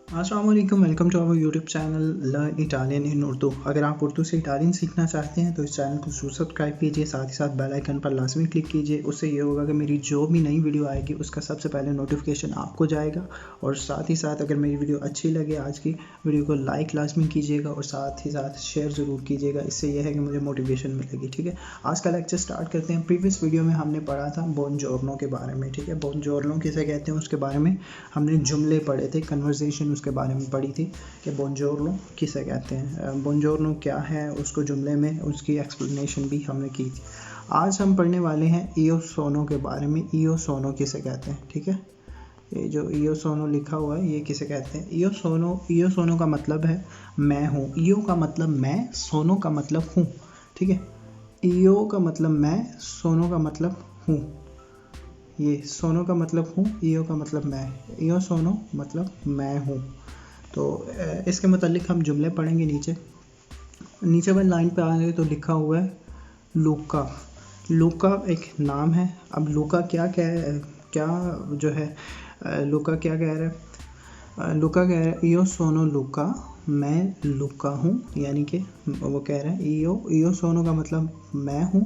अस्सलाम वालेकुम, welcome to our YouTube channel learn Italian in Urdu. अगर आप उर्दू से इटालियन सीखना चाहते हैं तो इस चैनल को जरूर सब्सक्राइब कीजिए, साथ ही साथ बेल आइकन पर लाजमी क्लिक कीजिए। उससे ये होगा कि मेरी जो भी नई वीडियो आएगी उसका सबसे पहले नोटिफिकेशन आपको जाएगा। और साथ ही साथ अगर मेरी वीडियो अच्छी लगे आज की वीडियो को लाइक लाजमी कीजिएगा और साथ ही साथ शेयर ज़रूर कीजिएगा। इससे यह है कि मुझे मोटिवेशन मिलेगी। ठीक है, आज का लेक्चर स्टार्ट करते हैं। प्रीवियस वीडियो में हमने पढ़ा था बोनजोर्नो के बारे में। ठीक है, बोनजोर्नो किसे कहते हैं उसके बारे में हमने जुमले पढ़े थे, कन्वर्सेशन उसके बारे में पढ़ी थी कि बोनजोर्नो किसे कहते हैं, बोनजोर्नो क्या है, उसको जुमले में उसकी एक्सप्लेनेशन भी हमने की थी। आज हम पढ़ने वाले हैं इयो सोनो के बारे में। इयो सोनो किसे कहते हैं? ठीक है, ये जो इयो सोनो लिखा हुआ है ये किसे कहते हैं? इयो सोनो का मतलब है मैं हूँ। इयो का मतलब मैं, सोनो का मतलब हूँ। ठीक है, इयो का मतलब मैं, सोनो का मतलब हूँ। ये सोनो का मतलब हूँ, इयो का मतलब मैं। इयो सोनो मतलब मैं हूँ। तो इसके मतलब हम जुमले पढ़ेंगे। नीचे वाली लाइन पे आएंगे तो लिखा हुआ है लूका। लूका एक नाम है। अब लूका क्या जो है, लूका क्या कह रहा है? लूका कह रहा है इयो सोनो लूका, मैं लूका हूँ। यानी कि वो कह रहा है इयो सोनो का मतलब मैं हूँ,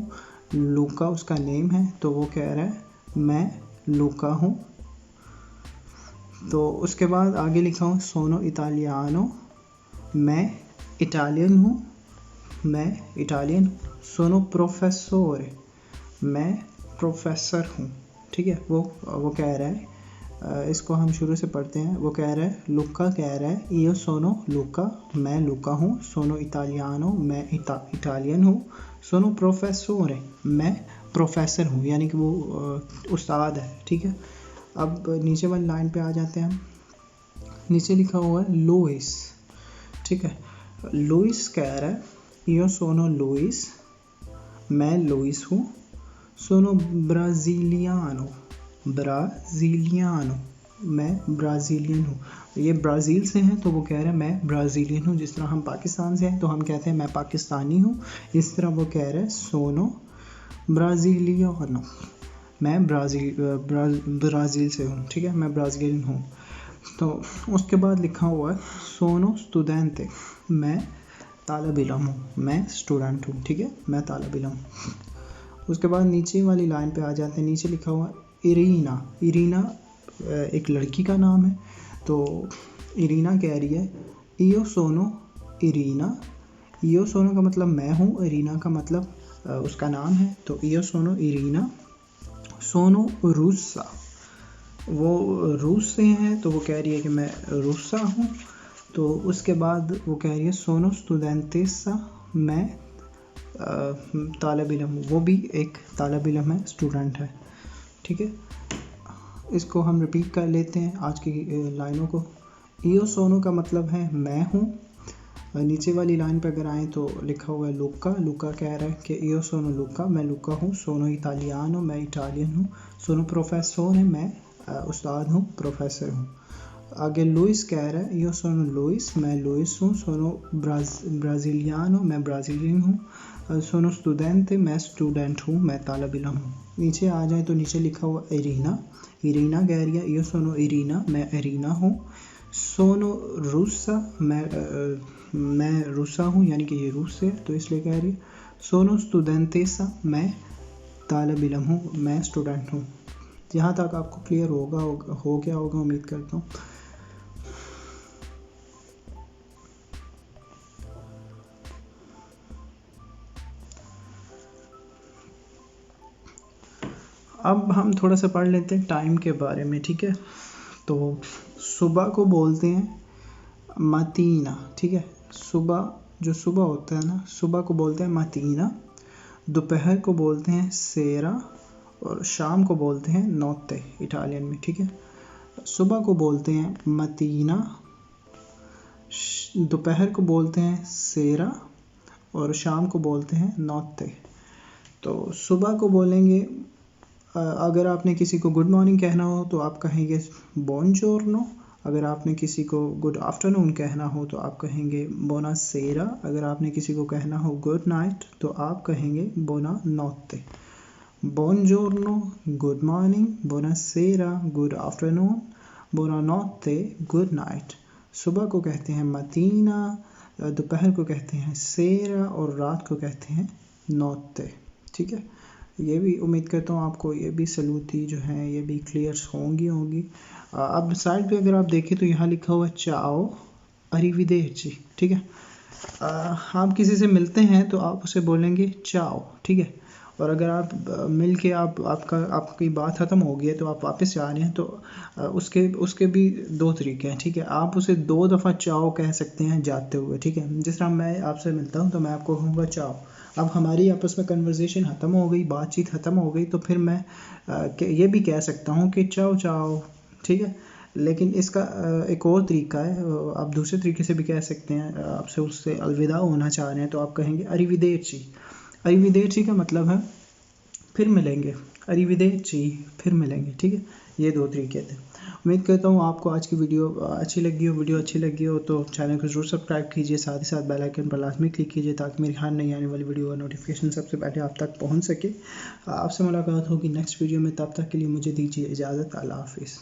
लूका उसका नेम है, तो वो कह रहा है मैं लूका हूँ। तो उसके बाद आगे लिखा हूँ सोनो इटालियानो, मैं इटालियन हूँ, मैं इटालियन हूँ। सोनो प्रोफेसोरे, मैं प्रोफेसर हूँ। ठीक है, वो कह रहा है, इसको हम शुरू से पढ़ते हैं। वो कह रहा है, लुका कह रहा है इयो सोनो लुका, मैं लुका हूँ। सोनो इटालियानो, मैं इटालियन हूँ। सोनो प्रोफेसोरे, मैं प्रोफेसर हूँ, यानी कि वो उस्ताद है। ठीक है, अब नीचे वाली लाइन पे आ जाते हैं हम। नीचे लिखा हुआ है लुइस। ठीक है, लुइस कह रहा है इयो सोनो लुइस, मैं लुइस हूँ। सोनो ब्राज़िलियानो, मैं ब्राज़ीलियन हूँ। ये ब्राज़ील से हैं तो वो कह रहे हैं मैं ब्राज़ीलियन हूँ। जिस तरह हम पाकिस्तान से हैं तो हम कहते हैं मैं पाकिस्तानी हूँ, इस तरह वो कह रहे हैं सोनो ब्राज़िलियानो, मैं ब्राज़ील से हूँ। ठीक है, मैं ब्राज़ीलियन हूँ। तो उसके बाद लिखा हुआ है सोनो स्टूडेंटे, मैं तालब इलम हूँ, मैं स्टूडेंट हूँ। ठीक है, मैं तालब इलम हूँ। उसके बाद नीचे वाली लाइन पे आ जाते हैं। नीचे लिखा हुआ इरीना। इरीना एक लड़की का नाम है। तो इरीना कह रही है इयो सोनो इरीना। इयो सोनो का मतलब मैं हूँ, इरीना का मतलब उसका नाम है। तो इयो सोनो इरीना। सोनो रूसा, वो रूस से हैं तो वो कह रही है कि मैं रूसा हूँ। तो उसके बाद वो कह रही है सोनो स्टूडेंटेसा, मैं तालब इलम हूँ। वो भी एक तालब इलम है, स्टूडेंट है। ठीक है, इसको हम रिपीट कर लेते हैं आज की लाइनों को। इयो सोनो का मतलब है मैं हूँ। नीचे वाली लाइन पर अगर आएँ तो लिखा हुआ है लुका। लुका कह रहा है कि इयो सोनो लुका, मैं लुका हूँ। सोनो इटालियानो, मैं इटालियन हूँ। सोनो प्रोफेसोर है, मैं उस्ताद हूँ, प्रोफेसर हूँ। आगे लुइस कह रहा है इयो सोनो लुइस, मैं लुइस हूँ। सोनो ब्राज़िलियानो, मैं ब्राज़ीलियन हूँ। सोनो स्टूडेंटे, मैं स्टूडेंट हूँ, मैं तालब इलम हूँ। नीचे आ जाए तो नीचे लिखा हुआ इरीना। इरीना कह रही है इयो सोनो इरीना, मैं इरीना हूँ। सोनो रूसा, मैं रूसा हूँ, यानी कि ये रूस से तो इसलिए कह रही है। सोनो स्टूडेंटेसा, मैं तालब इलम हूँ, मैं स्टूडेंट हूँ। यहाँ तक आपको क्लियर हो गया होगा उम्मीद करता हूँ। अब हम थोड़ा सा पढ़ लेते हैं टाइम के बारे में। ठीक है, तो सुबह को बोलते हैं मतीना। ठीक है, जो सुबह होता है ना, सुबह को बोलते हैं मतीना। दोपहर को बोलते हैं सेरा और शाम को बोलते हैं नोते इटालियन में। ठीक है, सुबह को बोलते हैं मतीना, दोपहर को बोलते हैं सेरा और शाम को बोलते हैं नोते। तो सुबह को बोलेंगे, अगर आपने किसी को गुड मॉर्निंग कहना हो तो आप कहेंगे बुongiorno। अगर आपने किसी को गुड आफ्टरनून कहना हो तो आप कहेंगे buonasera। अगर आपने किसी को कहना हो गुड नाइट तो आप कहेंगे buonanotte। buongiorno good morning, buonasera good afternoon, buonanotte good night. सुबह को कहते हैं मतीना, दोपहर को कहते हैं सेरा और रात को कहते हैं नौते। ठीक है, ये भी उम्मीद करता हूँ आपको ये भी सलूती जो हैं ये भी क्लियर होंगी। अब साइड पे अगर आप देखें तो यहाँ लिखा हुआ है चाओ अरिविदेर्ची। ठीक है, आप किसी से मिलते हैं तो आप उसे बोलेंगे चाओ। ठीक है, और अगर आप मिल के आपकी बात ख़त्म हो गई है तो आप वापस जा रहे हैं तो उसके भी दो तरीके हैं। ठीक है, आप उसे 2 दफ़ा चाओ कह सकते हैं जाते हुए। ठीक है, जिस तरह मैं आपसे मिलता हूँ तो मैं आपको कहूँगा चाओ। अब हमारी आपस में कन्वर्सेशन ख़त्म हो गई, बातचीत ख़त्म हो गई, तो फिर मैं ये भी कह सकता हूँ कि चाओ चाओ। ठीक है, लेकिन इसका एक और तरीका है, आप दूसरे तरीके से भी कह सकते हैं। आपसे उससे अलविदा होना चाह रहे हैं तो आप कहेंगे अरिविदेर्ची। अरिविदेर्ची का मतलब है फिर मिलेंगे, अरिविदेर्ची फिर मिलेंगे। ठीक है, ये 2 तरीके थे। उम्मीद करता हूँ आपको आज की वीडियो अच्छी लगी हो तो चैनल को ज़रूर सब्सक्राइब कीजिए, साथ ही साथ बेल आइकन पर लाजमी क्लिक कीजिए ताकि मेरी हर नई आने वाली वीडियो का नोटिफिकेशन सबसे पहले आप तक पहुँच सके। आपसे मुलाकात होगी नेक्स्ट वीडियो में, तब तक के लिए मुझे दीजिए इजाज़त। अल्लाह हाफिज़।